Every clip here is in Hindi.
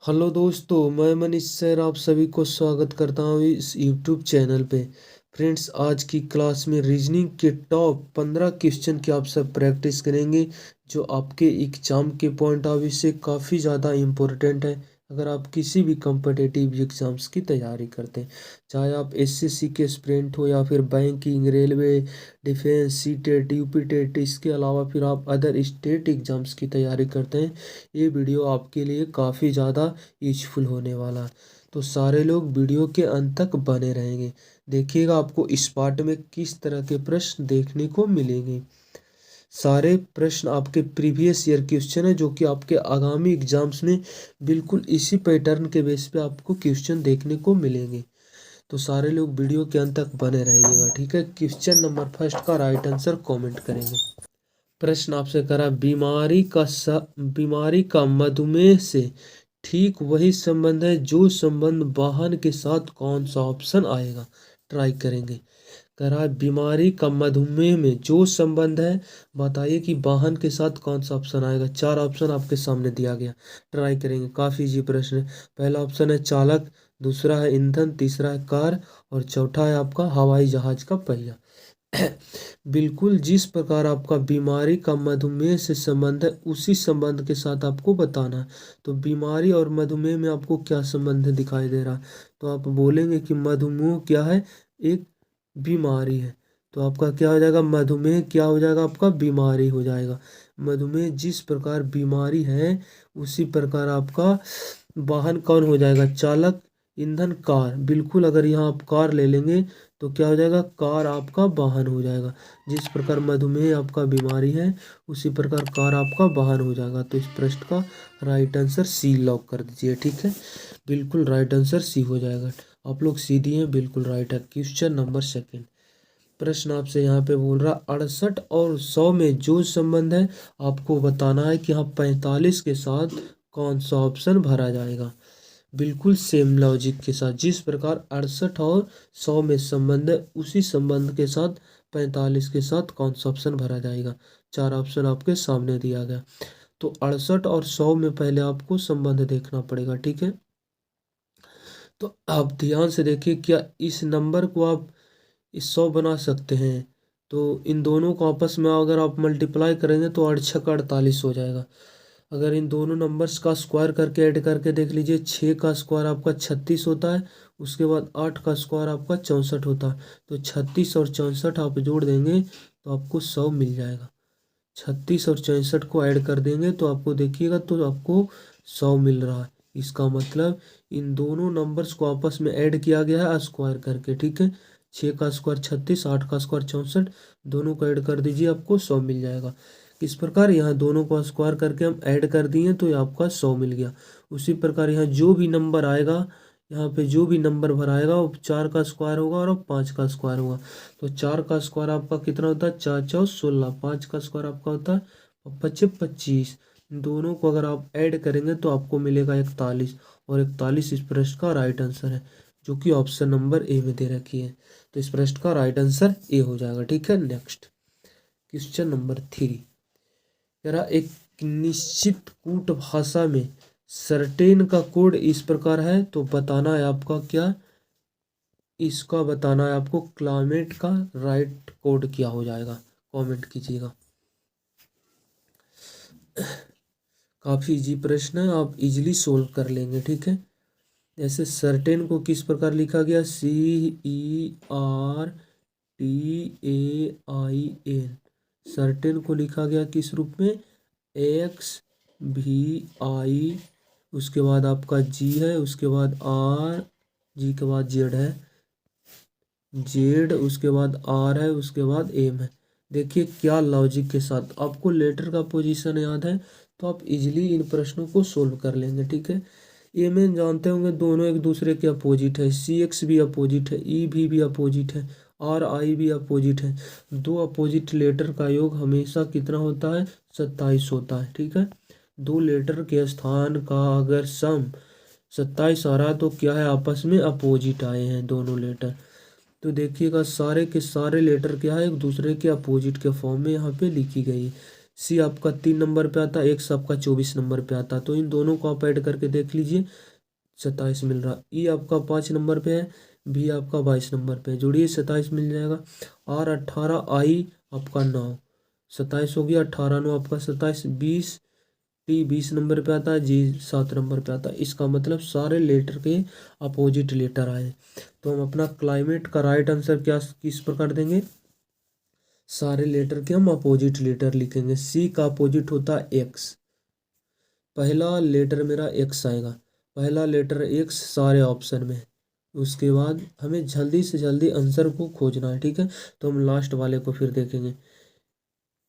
हेलो दोस्तों, मैं मनीष सर आप सभी को स्वागत करता हूँ इस यूट्यूब चैनल पे। फ्रेंड्स, आज की क्लास में रीजनिंग के टॉप 15 क्वेश्चन की आप सब प्रैक्टिस करेंगे जो आपके एग्जाम के पॉइंट ऑफ व्यू से काफ़ी ज़्यादा इम्पोर्टेंट है। अगर आप किसी भी कम्पिटिटिव एग्जाम्स की तैयारी करते हैं, चाहे आप एसएससी के एस्पिरेंट हो या फिर banking, railway, defence, CTET, UPTET, इसके अलावा फिर आप अदर स्टेट एग्जाम्स की तैयारी करते हैं, ये वीडियो आपके लिए काफ़ी ज़्यादा यूजफुल होने वाला है। तो सारे लोग वीडियो के अंत तक बने रहेंगे। देखिएगा आपको इस पार्ट में किस तरह के प्रश्न देखने को मिलेंगे। सारे प्रश्न आपके प्रीवियस ईयर क्वेश्चन है जो कि आपके आगामी एग्जाम्स में बिल्कुल इसी पैटर्न के बेस पे आपको क्वेश्चन देखने को मिलेंगे। तो सारे लोग वीडियो के अंत तक बने रहिएगा, ठीक है। क्वेश्चन नंबर फर्स्ट का राइट आंसर कमेंट करेंगे। प्रश्न आपसे करा, बीमारी का मधुमेह से ठीक वही संबंध है जो संबंध वाहन के साथ, कौन सा ऑप्शन आएगा। ट्राई करेंगे। करा बीमारी का मधुमेह में जो संबंध है, बताइए कि वाहन के साथ कौन सा ऑप्शन आएगा। चार ऑप्शन आपके सामने दिया गया, ट्राई करेंगे। काफ़ी इजी प्रश्न है। पहला ऑप्शन है चालक, दूसरा है ईंधन, तीसरा है कार और चौथा है आपका हवाई जहाज का पहिया। बिल्कुल जिस प्रकार आपका बीमारी का मधुमेह से संबंध है उसी संबंध के साथ आपको बताना है। तो बीमारी और मधुमेह में आपको क्या संबंध दिखाई दे रहा है, तो आप बोलेंगे कि मधुमेह क्या है, एक बीमारी है। तो आपका क्या हो जाएगा, मधुमेह क्या हो जाएगा, आपका बीमारी हो जाएगा। मधुमेह जिस प्रकार बीमारी है उसी प्रकार आपका वाहन कौन हो जाएगा, चालक, ईंधन, कार। बिल्कुल अगर यहाँ आप कार ले लेंगे तो क्या हो जाएगा, कार आपका वाहन हो जाएगा। जिस प्रकार मधुमेह आपका बीमारी है उसी प्रकार कार आपका वाहन हो जाएगा। तो इस प्रश्न का राइट आंसर सी लॉक कर दीजिए, ठीक है। बिल्कुल राइट आंसर सी हो जाएगा। आप लोग सी दिए, बिल्कुल राइट है। Question number second. प्रश्न आपसे यहाँ पे बोल रहा 68 और 100 में जो संबंध है आपको बताना है कि यहाँ 45 के साथ कौन सा ऑप्शन भरा जाएगा। बिल्कुल सेम लॉजिक के साथ, जिस प्रकार 68 और 100 में संबंध है उसी संबंध के साथ 45 के साथ कौन सा ऑप्शन भरा जाएगा। चार ऑप्शन आपके सामने दिया गया। तो 68 और 100 में पहले आपको संबंध देखना पड़ेगा, ठीक है। तो आप ध्यान से देखिए, क्या इस नंबर को आप इस 100 बना सकते हैं। तो इन दोनों को आपस में अगर आप मल्टीप्लाई करेंगे तो 8 का 48 हो जाएगा। अगर इन दोनों नंबर्स का स्क्वायर करके ऐड करके देख लीजिए, 6 का स्क्वायर आपका 36 होता है, उसके बाद 8 का स्क्वायर आपका 64 होता है। तो 36 और 64 आप जोड़ देंगे तो आपको 100 मिल जाएगा। 36 और 64 को ऐड कर देंगे तो आपको देखिएगा तो आपको 100 मिल रहा है। इसका मतलब इन दोनों नंबर्स को आपस में ऐड किया गया है स्क्वायर करके, ठीक है। 6 का स्क्वायर 36, 8 का स्क्वायर 64, दोनों को ऐड कर दीजिए, आपको 100 मिल जाएगा। इस प्रकार यहाँ दोनों को स्क्वायर करके हम ऐड कर दिए तो ये आपका 100 मिल गया। उसी प्रकार यहाँ जो भी नंबर आएगा, यहाँ पे जो भी नंबर भराएगा वो 4 का स्क्वायर होगा और 5 का स्क्वायर होगा। तो 4 का स्क्वायर आपका कितना होता है, 4 चौ 16, 5 का स्क्वायर आपका होता है 25। दोनों को अगर आप ऐड करेंगे तो आपको मिलेगा 41 और 41 इस प्रश्न का राइट आंसर है, जो कि ऑप्शन नंबर ए में दे रखी है। तो इस प्रश्न का राइट आंसर ए हो जाएगा, ठीक है। Next question number 3। जरा एक निश्चित कूट भाषा में सर्टेन का कोड इस प्रकार है, तो बताना है आपका क्या, इसका बताना है आपको क्लाइमेट का राइट कोड क्या हो जाएगा। कमेंट कीजिएगा। काफ़ी इजी प्रश्न है, आप इजीली सोल्व कर लेंगे, ठीक है। जैसे सर्टेन को किस प्रकार लिखा गया, CERTAIN। सर्टेन को लिखा गया किस रूप में, XVI, उसके बाद आपका G है, उसके बाद R, G के बाद Z है, Z, उसके बाद R है, उसके बाद M है। देखिए क्या लॉजिक के साथ, आपको लेटर का पोजीशन याद है तो आप इजीली इन प्रश्नों को सोल्व कर लेंगे, ठीक है। एम एन जानते होंगे दोनों एक दूसरे के अपोजिट है, CX भी अपोजिट है, EV भी अपोजिट है, RI भी अपोजिट है। दो अपोजिट लेटर का योग हमेशा कितना होता है, 27 होता है, ठीक है। दो लेटर के स्थान का अगर सम 27 आ रहा है तो क्या है, आपस में अपोजिट आए हैं दोनों लेटर। तो देखिएगा सारे के सारे लेटर क्या है, एक दूसरे के अपोजिट के फॉर्म में यहाँ पे लिखी गई है। सी आपका 3 नंबर पे आता, एक्स आपका 24 नंबर पे आता। तो इन दोनों को आप ऐड करके देख लीजिए, 27 मिल रहा। ई आपका 5 नंबर पे है, बी आपका 22 नंबर पे है, जोड़िए 27 मिल जाएगा। आर 18, आई आपका 9, 27 हो गया। 18 9 आपका 27, 20, टी 20 नंबर पे आता है, जी 7 नंबर पे आता है। इसका मतलब सारे लेटर के अपोजिट लेटर आए। तो हम अपना क्लाइमेट का राइट आंसर क्या किस प्रकार देंगे, सारे लेटर के हम अपोजिट लेटर लिखेंगे। सी का अपोजिट होता है एक्स, पहला लेटर मेरा एक्स आएगा, पहला लेटर एक्स सारे ऑप्शन में। उसके बाद हमें जल्दी से जल्दी आंसर को खोजना है, ठीक है। तो हम लास्ट वाले को फिर देखेंगे।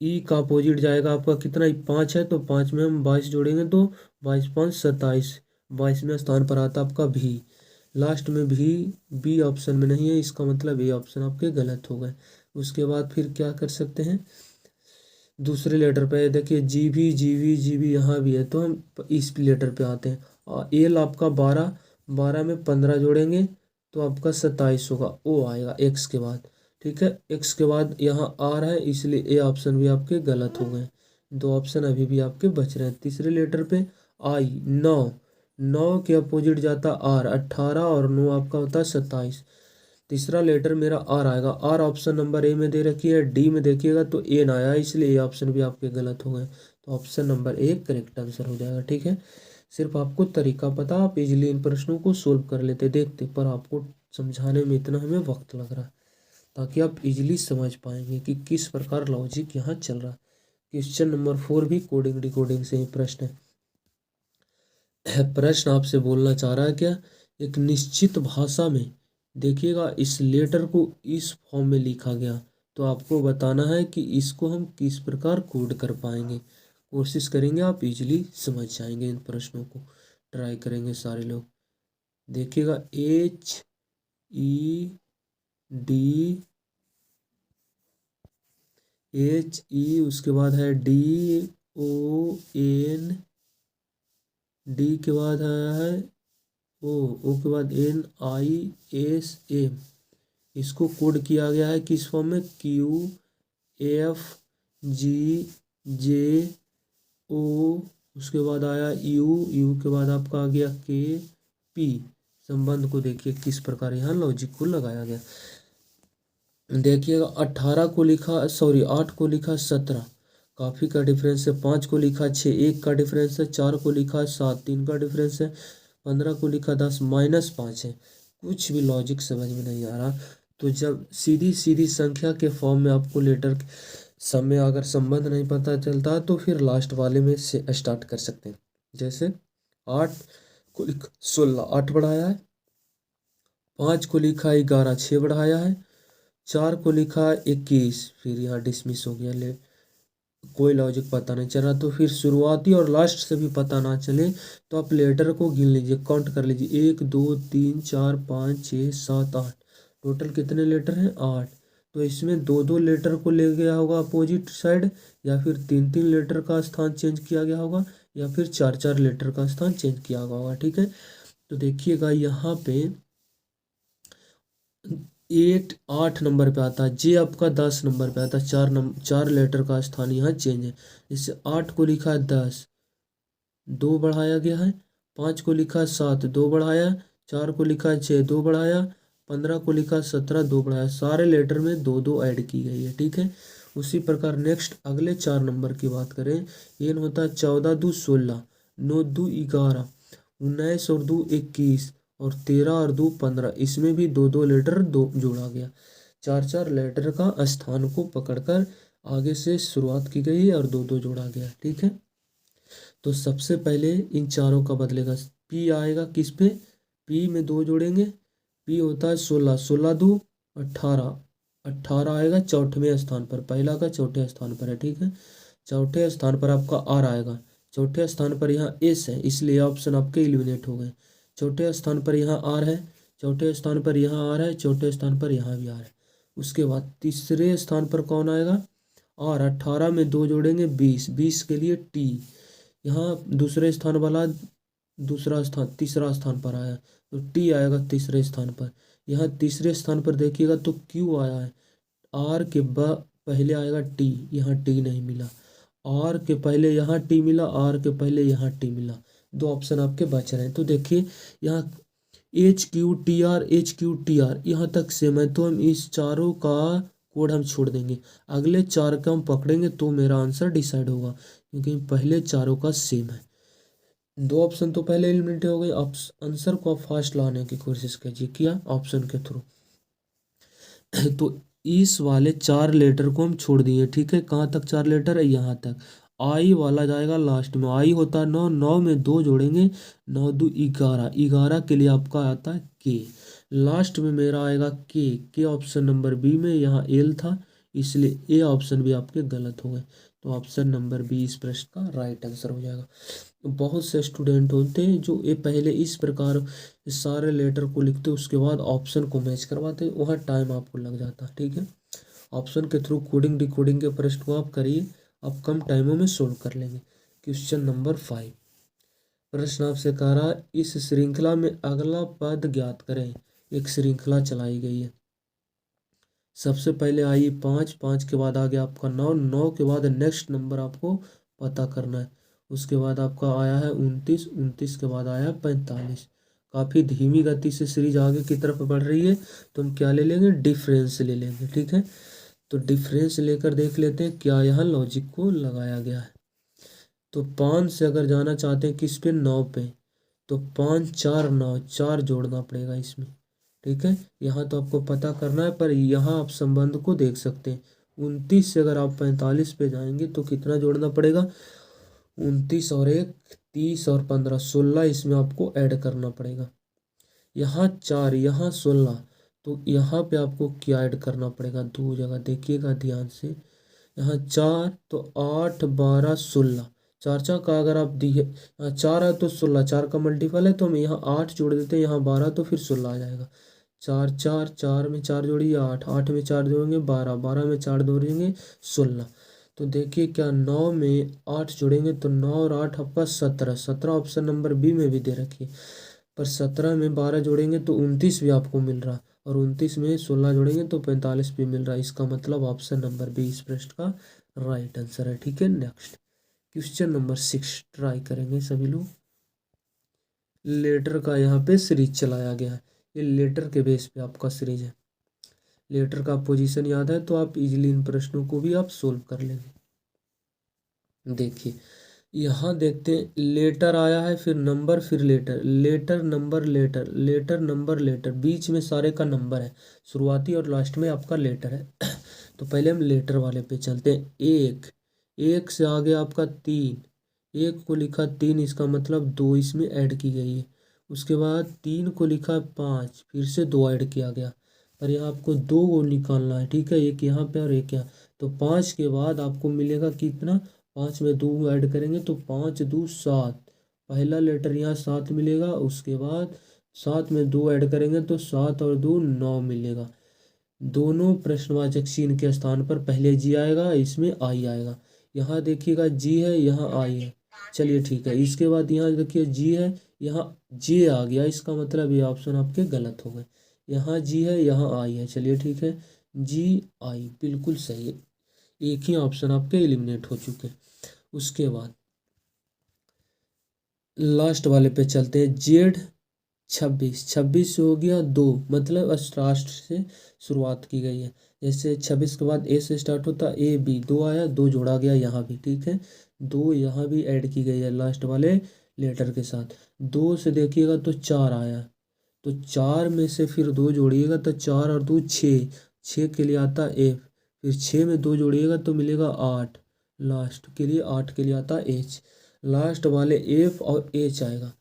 ई का अपोजिट जाएगा आपका कितना, 5 है, तो 5 में हम 22 जोड़ेंगे तो 22 5 27, 22वें स्थान पर आता आपका भी। लास्ट में भी बी ऑप्शन में नहीं है, इसका मतलब ए ऑप्शन आपके गलत हो गए। उसके बाद फिर क्या कर सकते हैं, दूसरे लेटर पे देखिए जी भी यहाँ भी है, तो हम इस लेटर पे आते हैं। और एल आपका 12, 12 में 15 जोड़ेंगे तो आपका 27 होगा, ओ आएगा एक्स के बाद, ठीक है। एक्स के बाद यहाँ आर है, इसलिए ए ऑप्शन भी आपके गलत हो गए। दो ऑप्शन अभी भी आपके बच रहे हैं। तीसरे लेटर पे आई 9, 9 के अपोजिट जाता आर 18, और 9 आपका होता है 27। तीसरा लेटर मेरा आर आएगा, आर ऑप्शन नंबर ए में दे रखी है, डी में देखिएगा तो ए ना आया, इसलिए ए ऑप्शन भी आपके गलत हो गए। तो option number A correct answer हो जाएगा, ठीक है। सिर्फ आपको तरीका पता, आप इजीली इन प्रश्नों को सोल्व कर लेते देखते, पर आपको समझाने में इतना हमें वक्त लग रहा है, ताकि आप इजीली समझ पाएंगे कि किस प्रकार लॉजिक यहाँ चल रहा है। क्वेश्चन नंबर 4 भी कोडिंग डिकोडिंग से ही प्रश्न है। प्रश्न आपसे बोलना चाह रहा है क्या, एक निश्चित भाषा में देखिएगा इस लेटर को इस फॉर्म में लिखा गया, तो आपको बताना है कि इसको हम किस प्रकार कोड कर पाएंगे। कोशिश करेंगे, आप इजीली समझ जाएंगे, इन प्रश्नों को ट्राई करेंगे सारे लोग। देखिएगा HED, HE, उसके बाद है DON, डी के बाद आया है ओ के बाद NISM। इसको कोड किया गया है किस फॉर्म में, QFGJO, उसके बाद आया यू के बाद आपका आ गया KP। संबंध को देखिए किस प्रकार यहाँ लॉजिक को लगाया गया। देखिएगा 18 को लिखा, सॉरी 8 को लिखा 17, काफ़ी का डिफरेंस है। 5 को लिखा 6, 1 का डिफरेंस है। 4 को लिखा 7, 3 का डिफरेंस है। 15 को लिखा 10, -5 है। कुछ भी लॉजिक समझ में नहीं आ रहा। तो जब सीधी सीधी संख्या के फॉर्म में आपको लेटर समय अगर संबंध नहीं पता चलता, तो फिर लास्ट वाले में से स्टार्ट कर सकते हैं। जैसे 8 को लिखा 16, 8 बढ़ाया है। 5 को लिखा 11, 6 बढ़ाया है। 4 को लिखा 21, फिर यहाँ डिसमिस हो गया। ले कोई लॉजिक पता नहीं चला, तो फिर शुरुआती और लास्ट से भी पता ना चले तो आप लेटर को गिन लीजिए, काउंट कर लीजिए, 1 2 3 4 5 6 7 8, टोटल कितने लेटर हैं, 8। तो इसमें दो दो लेटर को ले गया होगा अपोजिट साइड, या फिर तीन तीन लेटर का स्थान चेंज किया गया होगा, या फिर चार चार लेटर का स्थान चेंज किया गया होगा, ठीक है। तो देखिएगा यहाँ पे 8 नंबर पे आता है, जे आपका 10 नंबर पे आता है। 4 लेटर का स्थान यहाँ चेंज है। इससे 8 को लिखा है 10, 2 बढ़ाया गया है। 5 को लिखा है 7, 2 बढ़ाया। 4 को लिखा है 6, 2 बढ़ाया। 15 को लिखा 17, 2 बढ़ाया। सारे लेटर में दो दो ऐड की गई है, ठीक है। उसी प्रकार नेक्स्ट अगले 4 नंबर की बात करें, ये होता है 14 2 16, 9 2 11, 19 और 2 21, और 13 और 2 15। इसमें भी दो दो लेटर दो जोड़ा गया। चार चार लेटर का स्थान को पकड़कर आगे से शुरुआत की गई और दो दो जोड़ा गया, ठीक है। तो सबसे पहले इन चारों का बदलेगा, पी आएगा किस पे, पी में 2 जोड़ेंगे। पी होता है 16, 16 2 18, 18 आएगा चौथे स्थान पर, पहला का चौथे स्थान पर है, ठीक है। चौथे स्थान पर आपका आर आएगा। चौथे स्थान पर यहाँ एस है, इसलिए ऑप्शन आपके एलिमिनेट हो गए। चौथे स्थान पर यहाँ आर है, चौथे स्थान पर यहाँ आर है, चौथे स्थान पर यहाँ भी आर है। उसके बाद तीसरे स्थान पर कौन आएगा, आर। 18 में 2 जोड़ेंगे 20, 20 के लिए टी। यहाँ दूसरे स्थान वाला दूसरा स्थान तीसरा स्थान पर आया, तो टी आएगा तीसरे स्थान पर। यहाँ तीसरे स्थान पर देखिएगा तो क्यू आया है, आर के बाद पहले आएगा टी, यहाँ टी नहीं मिला। आर के पहले यहाँ टी मिला, आर के पहले यहाँ टी मिला, दो ऑप्शन आपके बच रहे हैं। तो देखिए यहाँ एच क्यू टी आर यहाँ तक सेम है, तो हम इस चारों का कोड हम छोड़ देंगे, अगले चार का हम पकड़ेंगे तो मेरा आंसर डिसाइड होगा, क्योंकि पहले चारों का सेम है। दो ऑप्शन तो पहले एलिमिनेट हो गए। आंसर को आप फास्ट लाने की कोशिश कीजिए, किया ऑप्शन के थ्रू। तो इस वाले चार लेटर को हम छोड़ दिए, ठीक है। कहाँ तक चार लेटर है, यहाँ तक। आई वाला जाएगा लास्ट में, आई होता है 9, 9 में 2 जोड़ेंगे, 9 2 11, 11 के लिए आपका आता है के। लास्ट में मेरा आएगा के ऑप्शन नंबर बी में, यहाँ एल था, इसलिए ए ऑप्शन भी आपके गलत हो गए। तो ऑप्शन नंबर बी इस प्रश्न का राइट आंसर हो जाएगा। बहुत से स्टूडेंट होते हैं जो ये पहले इस प्रकार इस सारे लेटर को लिखते उसके बाद ऑप्शन को मैच करवाते, वहाँ टाइम आपको लग जाता, ठीक है। ऑप्शन के थ्रू कोडिंग डिकोडिंग के प्रश्न को आप करिए, आप कम टाइमों में सोल्व कर लेंगे। क्वेश्चन नंबर 5, प्रश्न आपसे कह रहा है इस श्रृंखला में अगला पद ज्ञात करें। एक श्रृंखला चलाई गई है, सबसे पहले आई 5, 5 के बाद आ गया आपका 9, 9 के बाद नेक्स्ट नंबर आपको पता करना है। उसके बाद आपका आया है 29, 29 के बाद आया है 45। काफ़ी धीमी गति से सीरीज आगे की तरफ बढ़ रही है, तो हम क्या ले लेंगे, डिफरेंस ले लेंगे, ठीक है। तो डिफरेंस लेकर देख लेते हैं क्या यहाँ लॉजिक को लगाया गया है। तो 5 से अगर जाना चाहते हैं किस पे, 9 पे, तो 5 4 9, 4 जोड़ना पड़ेगा इसमें, ठीक है। यहाँ तो आपको पता करना है, पर यहाँ आप संबंध को देख सकते हैं। 29 से अगर आप 45 पे जाएंगे तो कितना जोड़ना पड़ेगा, 29 और 1 30 और 15 16, इसमें आपको ऐड करना पड़ेगा। यहाँ 4 यहाँ 16, तो यहाँ पे आपको क्या ऐड करना पड़ेगा, दो जगह देखिएगा ध्यान से। यहाँ 4 तो 8 12 16, चार चार का अगर आप दिए, यहाँ 4 है तो 16, 4 का मल्टीपल है, तो हम यहाँ 8 जोड़ देते हैं, यहाँ 12, तो फिर 16 आ जाएगा। 4 4 4 में 4 जोड़िए 8, 8 में 4 जोड़ेंगे 12, 12 में 4 जोड़ेंगे 16। तो देखिए क्या 9 में 8 जोड़ेंगे तो 9 और 8 आपका 17, 17 ऑप्शन नंबर बी में भी दे रखिए। पर 17 में 12 जोड़ेंगे तो 29 भी आपको मिल रहा, और 29 में 16 जोड़ेंगे तो 45 भी मिल रहा है। इसका मतलब ऑप्शन नंबर बी इस प्रश्न का राइट आंसर है, ठीक है। नेक्स्ट क्वेश्चन नंबर 6 ट्राई करेंगे सभी लोग। लेटर का यहाँ पे सीरीज चलाया गया है, ये लेटर के बेस पे आपका सीरीज है। लेटर का पोजीशन याद है तो आप इजीली इन प्रश्नों को भी आप सोल्व कर लेंगे। देखिए यहाँ देखते हैं, लेटर आया है, फिर नंबर, फिर letter, letter number letter, letter number letter, बीच में सारे का नंबर है, शुरुआती और लास्ट में आपका लेटर है। तो पहले हम लेटर वाले पे चलते हैं। एक, एक से आगे आपका 3, एक को लिखा 3, इसका मतलब 2 इसमें ऐड की गई है। उसके बाद 3 को लिखा 5, फिर से 2 ऐड किया गया, पर यहाँ आपको 2 को निकालना है, ठीक है, एक यहाँ पे और एक यहाँ। तो 5 के बाद आपको मिलेगा कितना, 5 में 2 ऐड करेंगे तो 5 2 7, पहला लेटर यहाँ 7 मिलेगा। उसके बाद 7 में 2 ऐड करेंगे तो 7 और 2 9 मिलेगा। दोनों प्रश्नवाचक चिन्ह के स्थान पर पहले जी आएगा, इसमें आई आएगा। यहाँ देखिएगा जी है, यहाँ आई है, चलिए ठीक है। इसके बाद यहाँ देखिए जी है, यहाँ जे आ गया, इसका मतलब ये ऑप्शन आपके गलत हो गए। यहाँ जी है, यहाँ आई है, चलिए ठीक है, जी आई बिल्कुल सही है। एक ही ऑप्शन आपके एलिमिनेट हो चुके हैं। उसके बाद लास्ट वाले पे चलते हैं। जेड 26, 26 से हो गया 2, मतलब राष्ट्र से शुरुआत की गई है। जैसे 26 के बाद ए से स्टार्ट होता, ए बी, 2 आया, 2 जोड़ा गया यहाँ भी, ठीक है, 2 यहाँ भी ऐड की गई है लास्ट वाले लेटर के साथ। 2 से देखिएगा तो 4 आया, तो 4 में से फिर 2 जोड़िएगा तो 4 और 2 6, 6 के लिए आता एफ, फिर 6 में 2 जोड़िएगा तो मिलेगा 8, लास्ट के लिए 8 के लिए आता एच। लास्ट वाले एफ और एच आएगा,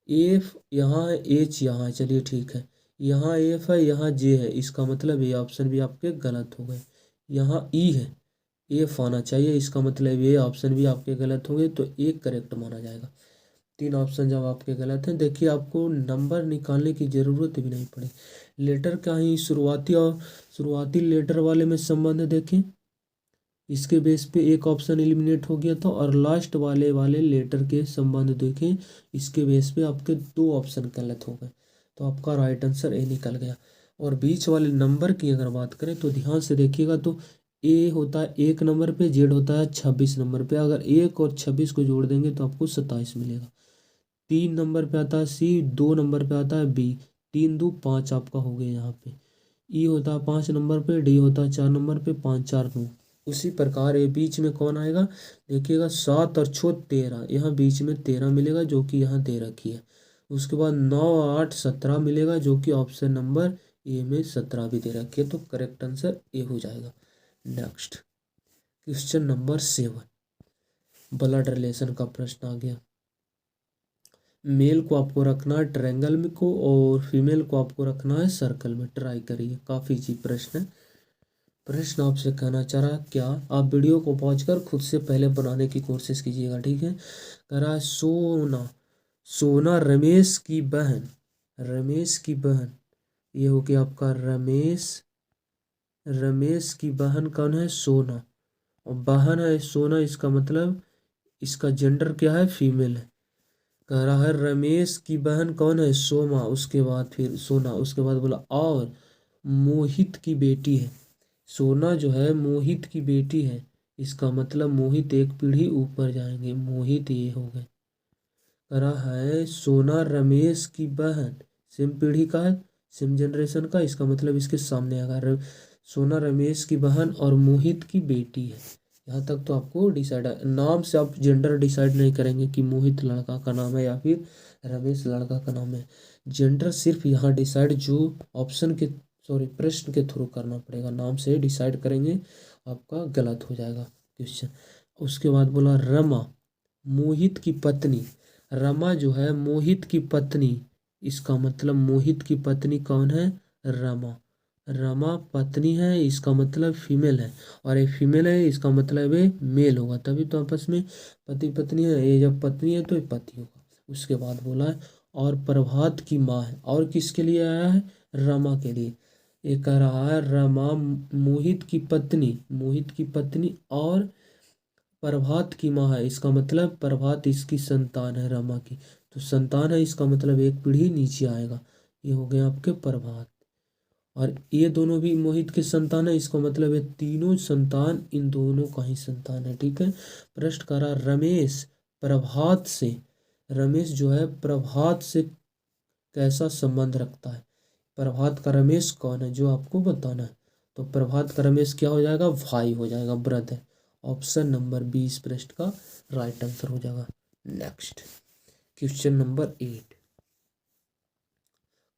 एफ यहाँ है, एच यहाँ है, चलिए ठीक है। यहाँ एफ है, यहाँ जे है, इसका मतलब ये ऑप्शन भी आपके गलत हो गए। यहाँ ई है, एफ आना चाहिए, इसका मतलब ये ऑप्शन भी आपके गलत होंगे, तो एक करेक्ट माना जाएगा। 3 ऑप्शन जब आपके गलत हैं, देखिए आपको नंबर निकालने की ज़रूरत भी नहीं पड़ी। लेटर का ही शुरुआती और शुरुआती लेटर वाले में संबंध देखें, इसके बेस पे एक ऑप्शन एलिमिनेट हो गया था, और लास्ट वाले लेटर के संबंध देखें, इसके बेस पे आपके 2 ऑप्शन गलत हो गए, तो आपका राइट आंसर ए निकल गया। और बीच वाले नंबर की अगर बात करें तो ध्यान से देखिएगा, तो ए होता है 1 नंबर पे, जेड होता है 26 नंबर पे। अगर 1 और 26 को जोड़ देंगे तो आपको 27 मिलेगा। 3 नंबर पे आता है सी, 2 नंबर पे आता है बी। 3 2 5 आपका हो गया यहाँ पे। ई होता है 5 नंबर पे, डी होता है 4 नंबर पे, 5 4 9। उसी प्रकार ये बीच में कौन आएगा, देखिएगा 7 और 6 13, यहाँ बीच में 13 मिलेगा जो कि यहाँ दे रखी है। उसके बाद 9 8 17 मिलेगा जो कि ऑप्शन नंबर ए में 17 भी दे रखी है। तो करेक्ट आंसर ए हो जाएगा। Next question number 7, blood relation का प्रश्न आ गया। मेल को आपको रखना है ट्रायंगल में को, और फीमेल को आपको रखना है सर्कल में। ट्राई करिए, काफ़ी इजी प्रश्न है। प्रश्न आपसे कहना चाह रहा है क्या, आप वीडियो को पॉज कर खुद से पहले बनाने की कोशिश कीजिएगा, ठीक है। कह रहा है सोना, सोना रमेश की बहन, रमेश की बहन, ये हो गया आपका रमेश, रमेश की बहन कौन है, सोना। और बहन है सोना, इसका मतलब इसका जेंडर क्या है, फीमेल है। कह रहा है रमेश की बहन कौन है, सोमा, उसके बाद फिर सोना, उसके बाद बोला और मोहित की बेटी है। सोना जो है मोहित की बेटी है, इसका मतलब मोहित एक पीढ़ी ऊपर जाएंगे, मोहित ये हो गए। कह रहा है सोना रमेश की बहन, सेम पीढ़ी का है, सेम जनरेशन का, इसका मतलब इसके सामने आएगा सोना रमेश की बहन और मोहित की बेटी है। यहाँ तक तो आपको डिसाइड, नाम से आप जेंडर डिसाइड नहीं करेंगे कि मोहित लड़का का नाम है या फिर रमेश लड़का का नाम है। जेंडर सिर्फ यहाँ डिसाइड जो ऑप्शन के, सॉरी प्रश्न के थ्रू करना पड़ेगा, नाम से डिसाइड करेंगे आपका गलत हो जाएगा क्वेश्चन। उसके बाद बोला रमा, मोहित की पत्नी, रमा जो है मोहित की पत्नी, इसका मतलब मोहित की पत्नी कौन है, रमा, रमा पत्नी है, इसका मतलब फीमेल है। और ये फीमेल है, इसका मतलब ये मेल होगा, तभी तो आपस में पति पत्नी है, ये जब पत्नी है तो ये पति होगा। उसके बाद बोला है और प्रभात की माँ है, और किसके लिए आया है, रमा के लिए। ये कह रहा है रमा मोहित की पत्नी, मोहित की पत्नी और प्रभात की माँ है, इसका मतलब प्रभात इसकी संतान है, रमा की। तो संतान है, इसका मतलब एक पीढ़ी नीचे आएगा, ये हो गए आपके प्रभात। और ये दोनों भी मोहित के संतान है, इसका मतलब ये तीनों संतान इन दोनों का ही संतान है, ठीक है। प्रश्न करा रमेश प्रभात से, रमेश जो है प्रभात से कैसा संबंध रखता है। प्रभात का रमेश कौन है जो आपको बताना है। तो प्रभात का रमेश क्या हो जाएगा, भाई हो जाएगा, ब्रदर। ऑप्शन नंबर 20 प्रश्न का राइट आंसर हो जाएगा। नेक्स्ट क्वेश्चन नंबर 8,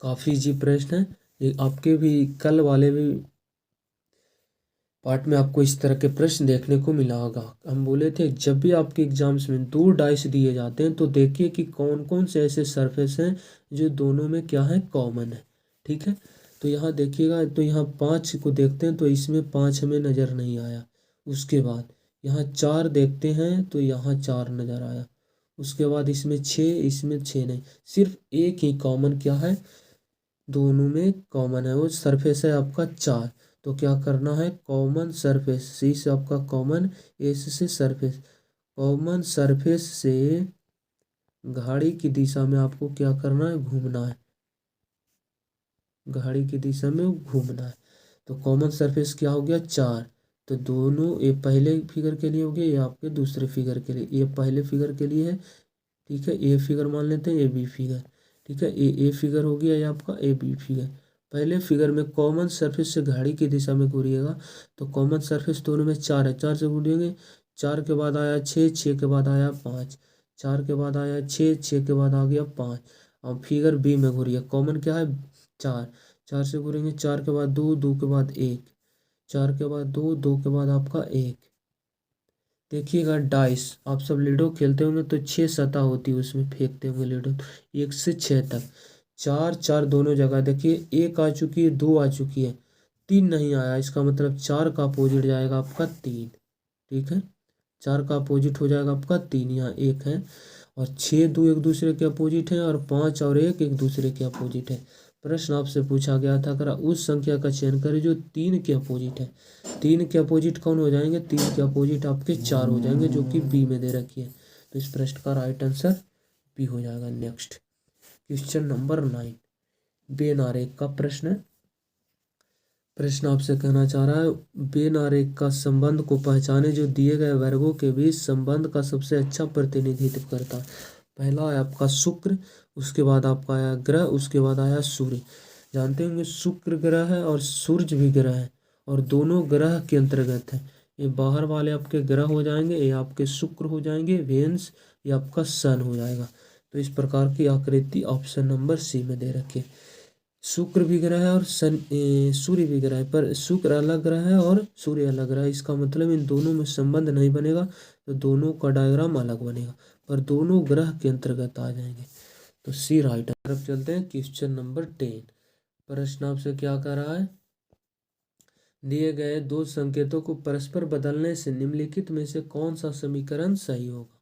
काफी इजी प्रश्न है ये, आपके भी कल वाले भी पार्ट में आपको इस तरह के प्रश्न देखने को मिला होगा। हम बोले थे जब भी आपके एग्जाम्स में 2 डाइस दिए जाते हैं तो देखिए कि कौन कौन से ऐसे सरफेस हैं जो दोनों में क्या है, कॉमन है, ठीक है। तो यहाँ देखिएगा, तो यहाँ 5 को देखते हैं तो इसमें 5 हमें नज़र नहीं आया। उसके बाद यहाँ 4 देखते हैं तो यहाँ 4 नज़र आया। उसके बाद इसमें 6, इसमें 6 नहीं, सिर्फ एक ही कॉमन क्या है, दोनों में कॉमन है, वो सरफेस है आपका 4। तो क्या करना है, कॉमन सरफेस, सी से आपका कॉमन, एस से सरफेस, कॉमन सरफेस से घड़ी की दिशा में आपको क्या करना है, घूमना है, घड़ी की दिशा में घूमना है। तो कॉमन सरफेस क्या हो गया, 4। तो दोनों, ये पहले फिगर के लिए हो गया, ये आपके दूसरे फिगर के लिए, ये पहले फिगर के लिए है, ठीक है। ए फिगर मान लेते हैं, ए बी फिगर, ठीक है। ए फिगर हो गया, ये आपका ए बी फिगर। पहले फिगर में कॉमन सरफेस से घड़ी की दिशा में घूरिएगा, तो कॉमन सरफेस दोनों में 4 है, 4 से घूरेंगे, 4 के बाद आया 6, 6 के बाद आया 5, 4 के बाद आया 6, 6 के बाद आ गया 5। अब फिगर बी में घूरिए, कॉमन क्या है, 4, 4 से घूरेंगे, 4 के बाद 2, 2 के बाद 1, 4 के बाद 2, 2 के बाद आपका 1। देखिएगा डाइस, आप सब लूडो खेलते होंगे तो 6 सतह होती है, उसमें फेंकते होंगे लूडो, 1 से 6 तक, 4 4 दोनों जगह देखिए, 1 आ चुकी है, 2 आ चुकी है, 3 नहीं आया, इसका मतलब 4 का अपोजिट जाएगा आपका 3, ठीक है। 4 का अपोजिट हो जाएगा आपका 3, यहाँ 1 है, और 6 2 एक दूसरे के अपोजिट है, और 5 और 1 एक दूसरे के अपोजिट है। प्रश्न आपसे पूछा गया था, अगर उस संख्या का चयन करें जो 3 के अपोजिट है। 3 के अपोजिट कौन हो जाएंगे, 3 के अपोजिट आपके 4 हो जाएंगे, जो कि बी में दे रखी है। तो इस प्रश्न का राइट आंसर बी हो जाएगा। नेक्स्ट क्वेश्चन नंबर 9, बेनारे का प्रश्न है। प्रश्न आपसे कहना चाह रहा है बेन और एक का संबंध को पहचाने जो दिए गए वर्गों के बीच संबंध का सबसे अच्छा प्रतिनिधित्व करता है। पहला है आपका शुक्र, उसके बाद आपका आया ग्रह, उसके बाद आया सूर्य। जानते होंगे शुक्र ग्रह है और सूर्य भी ग्रह है और दोनों ग्रह के अंतर्गत है। ये बाहर वाले आपके ग्रह हो जाएंगे, ये आपके शुक्र हो जाएंगे, वेन्स, ये आपका सन हो जाएगा। तो इस प्रकार की आकृति ऑप्शन नंबर सी में दे रखी है। शुक्र भी ग्रह है और सूर्य भी ग्रह है, पर शुक्र अलग ग्रह है और सूर्य अलग ग्रह है। इसका मतलब इन दोनों में संबंध नहीं बनेगा, तो दोनों का डायग्राम अलग बनेगा, पर दोनों ग्रह के अंतर्गत आ जाएंगे। तो सी राइट। तरफ चलते हैं क्वेश्चन नंबर 10। प्रश्न आपसे क्या कर रहा है, दिए गए दो संकेतों को परस्पर बदलने से निम्नलिखित में से कौन सा समीकरण सही होगा।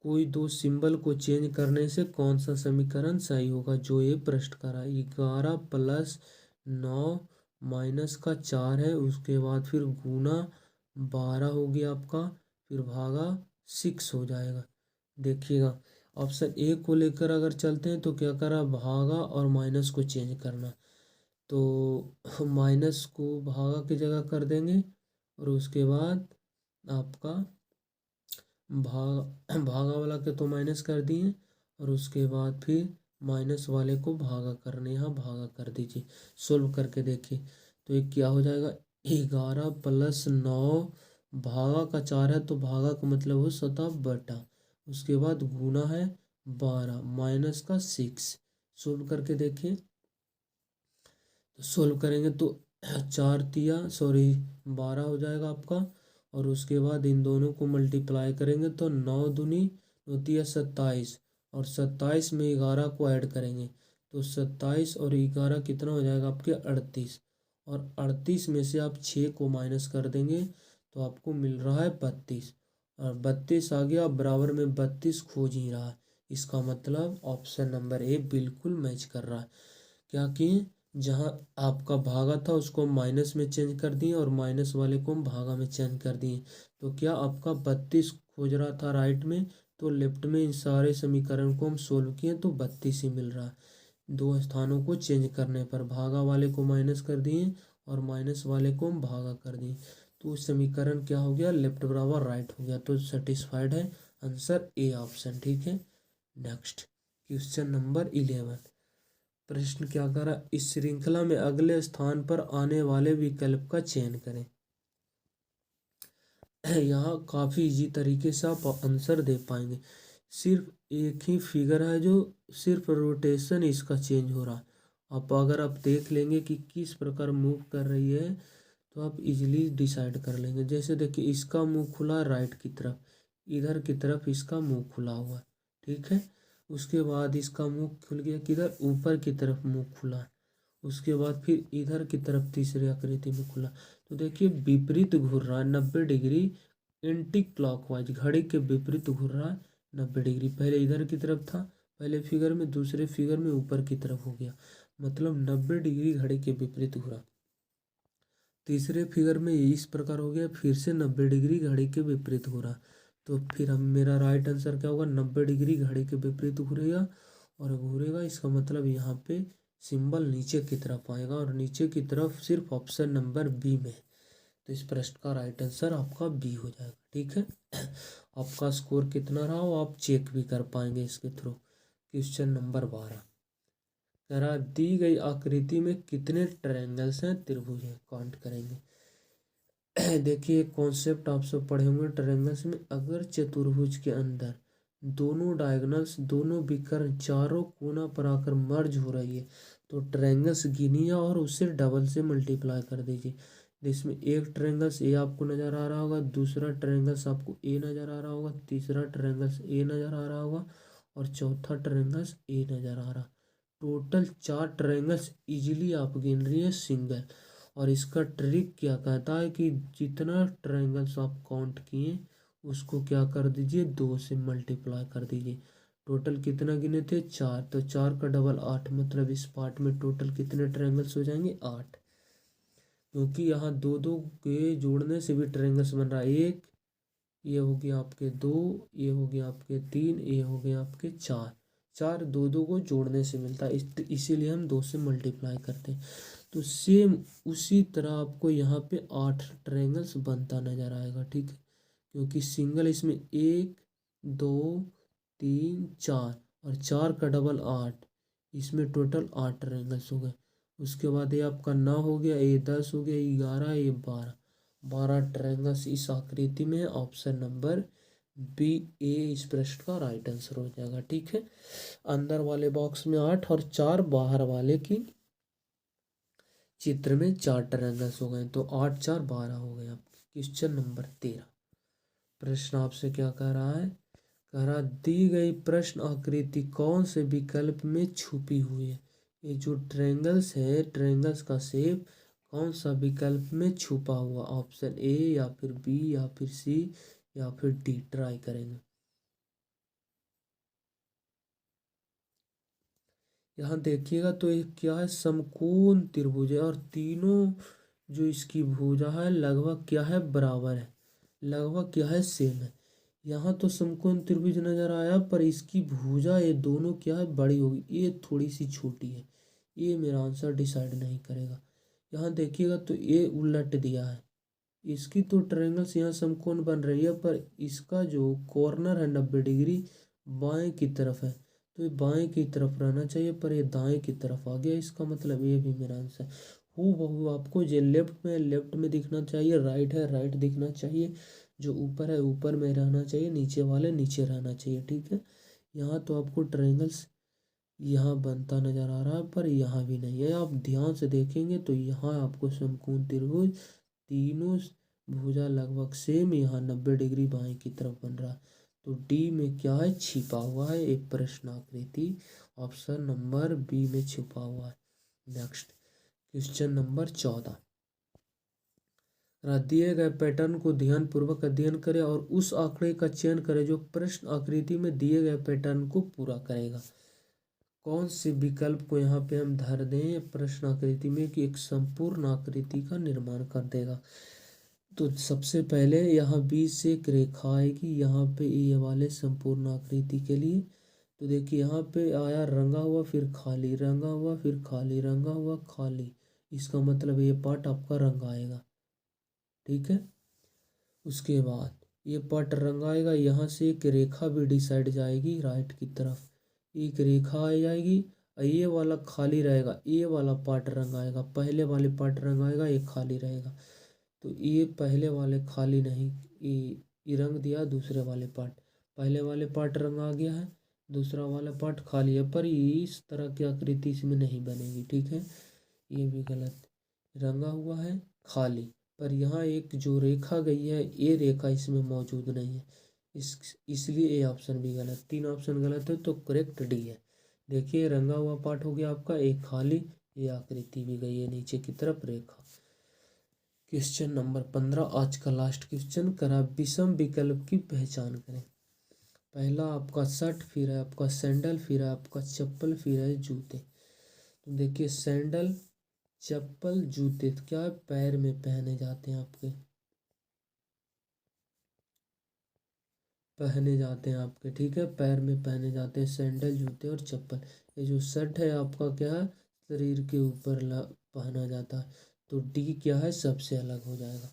कोई दो सिंबल को चेंज करने से कौन सा समीकरण सही होगा। जो ये प्रश्न करा 11 + 9 - 4 है, उसके बाद फिर गुना 12 हो गया आपका, फिर भागा 6 हो जाएगा। देखिएगा ऑप्शन ए को लेकर अगर चलते हैं तो क्या करा, भागा और माइनस को चेंज करना। तो माइनस को भागा की जगह कर देंगे और उसके बाद आपका भागा वाला के तो माइनस कर दिए और उसके बाद फिर माइनस वाले को भागा करने, यहाँ भागा कर दीजिए। सोल्व करके देखिए तो ये क्या हो जाएगा, 11 + 9 भागा का 4 है, तो भागा का मतलब हो 7 बटा, उसके बाद गुना है 12 माइनस का 6। सोल्व करके देखिए, तो सोल्व करेंगे तो 12 हो जाएगा आपका, और उसके बाद इन दोनों को मल्टीप्लाई करेंगे तो 9 दूनी 27 और 27 में 11 को ऐड करेंगे तो 27 और 11 कितना हो जाएगा आपके 38, और 38 में से आप 6 को माइनस कर देंगे तो आपको मिल रहा है 32, और 32 आ गया बराबर में 32 खोज ही रहा है। इसका मतलब ऑप्शन नंबर ए बिल्कुल मैच कर रहा है। क्या कि जहाँ आपका भागा था उसको हम माइनस में चेंज कर दिए और माइनस वाले को हम भागा में चेंज कर दिए, तो क्या आपका 32 खोज रहा था राइट में, तो लेफ्ट में इन सारे समीकरण को हम सोल्व किए तो 32 ही मिल रहा है। दो स्थानों को चेंज करने पर भागा वाले को माइनस कर दिए और माइनस वाले को हम भागा कर दिए, तो समीकरण क्या हो गया, लेफ्ट बराबर राइट हो गया। तो सेटिस्फाइड है आंसर ए ऑप्शन। ठीक है, नेक्स्ट क्वेश्चन नंबर 11। प्रश्न क्या करा, इस श्रृंखला में अगले स्थान पर आने वाले विकल्प का चयन करें। यहाँ काफ़ी इजी तरीके से आप आंसर दे पाएंगे। सिर्फ एक ही फिगर है जो सिर्फ रोटेशन इसका चेंज हो रहा है। आप अगर आप देख लेंगे कि किस प्रकार मूव कर रही है तो आप इजीली डिसाइड कर लेंगे। जैसे देखिए इसका मुंह खुला राइट की तरफ, इधर की तरफ इसका मुंह खुला हुआ है, ठीक है। उसके बाद इसका मुंह खुल गया किधर, ऊपर की तरफ मुंह खुला है। उसके बाद फिर इधर की तरफ तीसरी आकृति में खुला, तो देखिए विपरीत घूर रहा है 90 डिग्री, एंटी क्लॉकवाइज घड़ी के विपरीत घूर रहा है 90 डिग्री। पहले इधर की तरफ था पहले फिगर में, दूसरे फिगर में ऊपर की तरफ हो गया, मतलब 90 डिग्री घड़ी के विपरीत घूरा। तीसरे फिगर में इस प्रकार हो गया, फिर से 90 डिग्री घड़ी के विपरीत हो रहा। तो फिर हम मेरा राइट आंसर क्या होगा, 90 डिग्री घड़ी के विपरीत घूरेगा और घूरेगा, इसका मतलब यहाँ पे सिंबल नीचे की तरफ आएगा और नीचे की तरफ सिर्फ ऑप्शन नंबर बी में। तो इस प्रश्न का राइट आंसर आपका बी हो जाएगा। ठीक है, आपका स्कोर कितना रहा वो आप चेक भी कर पाएंगे इसके थ्रू। क्वेश्चन नंबर 12 कह रहा दी गई आकृति में कितने ट्रायंगल्स हैं, त्रिभुज हैं, काउंट करेंगे। देखिए कॉन्सेप्ट आप सब पढ़े होंगे ट्रायंगल्स में, अगर चतुर्भुज के अंदर दोनों डायगोनल्स दोनों विकर्ण चारों कोना पर आकर मर्ज हो रही है तो ट्रायंगल्स गिनिए और उसे डबल से मल्टीप्लाई कर दीजिए। जिसमें एक ट्रायंगल्स ए आपको नज़र आ रहा होगा, दूसरा ट्रायंगल्स आपको ए नज़र आ रहा होगा, तीसरा ट्रायंगल्स ए नज़र आ रहा होगा और चौथा ट्रायंगल्स ए नज़र आ रहा। टोटल 4 ट्रायंगल्स इजीली आप गिन रही है सिंगल। और इसका ट्रिक क्या कहता है कि जितना ट्रायंगल्स आप काउंट किए उसको क्या कर दीजिए 2 से मल्टीप्लाई कर दीजिए। टोटल कितना गिने थे 4, तो 4 का डबल 8, मतलब इस पार्ट में टोटल कितने ट्रायंगल्स हो जाएंगे 8, क्योंकि यहाँ दो दो के जोड़ने से भी ट्रायंगल्स बन रहा है। एक ये हो गया आपके 2, ये हो गया आपके 3, ये हो गया आपके 4, 4 दो दो को जोड़ने से मिलता है, इसीलिए हम 2 से मल्टीप्लाई करते हैं। तो सेम उसी तरह आपको यहाँ पे 8 ट्रायंगल्स बनता नजर आएगा, ठीक है, क्योंकि सिंगल इसमें 1 2 3 4 और 4 का डबल 8, इसमें टोटल 8 ट्रायंगल्स हो गए। उसके बाद ये आपका 9 हो गया, ये 10 हो गया, ये 11, ये 12 ट्रायंगल्स इस आकृति में। ऑप्शन नंबर बी ए इस प्रश्न का राइट आंसर हो जाएगा, ठीक है। अंदर वाले बॉक्स में 8 और 4, बाहर वाले की चित्र में 4 ट्रायंगल्स हो गए, तो 8 4 12 हो गए आपके। क्वेश्चन नंबर 13, प्रश्न आपसे क्या कह रहा है, कह रहा दी गई प्रश्न आकृति कौन से विकल्प में छुपी हुई है। ये जो ट्रायंगल्स है, ट्रायंगल्स का शेप कौन सा विकल्प में छुपा हुआ, ऑप्शन ए या फिर बी या फिर सी या फिर डी, ट्राई करेंगे। यहाँ देखिएगा तो ये क्या है, समकोण त्रिभुज है और तीनों जो इसकी भुजा है लगभग क्या है, बराबर है, लगभग क्या है, सेम है। यहाँ तो समकोण त्रिभुज नजर आया पर इसकी भुजा ये दोनों क्या है, बड़ी होगी, ये थोड़ी सी छोटी है। ये मेरा आंसर डिसाइड नहीं करेगा। यहाँ देखिएगा तो ये उलट दिया है, इसकी तो ट्रायंगल्स यहाँ समकोण बन रही है पर इसका जो कॉर्नर है 90 डिग्री बाएं की तरफ है, तो ये बाएं की तरफ रहना चाहिए पर ये दाएं की तरफ आ गया, इसका मतलब ये भी मेरा आंसर। हूबहू आपको जो लेफ्ट में दिखना चाहिए, राइट है राइट दिखना चाहिए, जो ऊपर है ऊपर में रहना चाहिए, नीचे वाले नीचे रहना चाहिए, ठीक है। यहाँ तो आपको ट्रायंगल्स यहाँ बनता नजर आ रहा है पर यहाँ भी नहीं है। आप ध्यान से देखेंगे तो यहाँ आपको समकोण त्रिभुज तीनों भुजा लगभग सेम, यहाँ 90 डिग्री बाएं की तरफ बन रहा है, तो डी में क्या है, छिपा हुआ है एक प्रश्न आकृति, ऑप्शन नंबर बी में छिपा हुआ है। नेक्स्ट क्वेश्चन नंबर 14, दिए गए पैटर्न को ध्यानपूर्वक अध्ययन करें और उस आंकड़े का चयन करें जो प्रश्न आकृति में दिए गए पैटर्न को पूरा करेगा। कौन से विकल्प को यहाँ पे हम धर दें प्रश्न आकृति में कि एक संपूर्ण आकृति का निर्माण कर देगा। तो सबसे पहले यहाँ बीच से एक रेखा आएगी यहाँ पे ये वाले संपूर्ण आकृति के लिए। तो देखिए यहाँ पे आया रंगा हुआ फिर खाली, रंगा हुआ फिर खाली, रंगा हुआ खाली, इसका मतलब ये पार्ट आपका रंग आएगा, ठीक है। उसके बाद ये पार्ट रंग आएगा, यहाँ से एक रेखा भी डिसाइड जाएगी राइट की तरफ, एक रेखा आ जाएगी, ये वाला खाली रहेगा, ये वाला पार्ट रंग आएगा, पहले वाले पार्ट रंग आएगा, ये खाली रहेगा। तो ये पहले वाले खाली नहीं, ये रंग दिया दूसरे वाले पार्ट, पहले वाले पार्ट रंग आ गया है, दूसरा वाला पार्ट खाली है, पर ये इस तरह की आकृति इसमें नहीं बनेगी, ठीक है। ये भी गलत, रंगा हुआ है खाली, पर यहाँ एक जो रेखा गई है ये रेखा इसमें मौजूद नहीं है, इसलिए ये ऑप्शन भी गलत। 3 ऑप्शन गलत है तो करेक्ट डी है। देखिए रंगा हुआ पार्ट हो गया आपका, एक खाली, ये आकृति भी गई है नीचे की तरफ रेखा। क्वेश्चन नंबर 15 आज का लास्ट क्वेश्चन, करा विषम विकल्प की पहचान करें। पहला आपका शर्ट, फिर है आपका सैंडल, फिर है आपका चप्पल, फिर है जूते। तो देखिए सैंडल चप्पल जूते क्या है, पैर में पहने जाते हैं आपके, पहने जाते हैं आपके, ठीक है, पैर में पहने जाते हैं सैंडल जूते और चप्पल। ये जो शर्ट है आपका क्या है, शरीर के ऊपर पहना जाता है, तो डी क्या है, सबसे अलग हो जाएगा।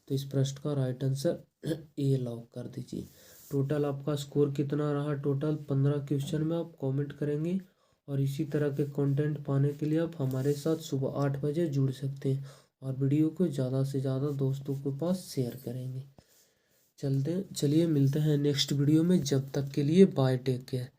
तो इस प्रश्न का राइट आंसर ए लॉक कर दीजिए। टोटल आपका स्कोर कितना रहा, टोटल 15 क्वेश्चन में आप कमेंट करेंगे और इसी तरह के कंटेंट पाने के लिए आप हमारे साथ सुबह 8 बजे जुड़ सकते हैं और वीडियो को ज़्यादा से ज़्यादा दोस्तों के पास शेयर करेंगे। चलिए मिलते हैं नेक्स्ट वीडियो में, जब तक के लिए बाय, टेक केयर।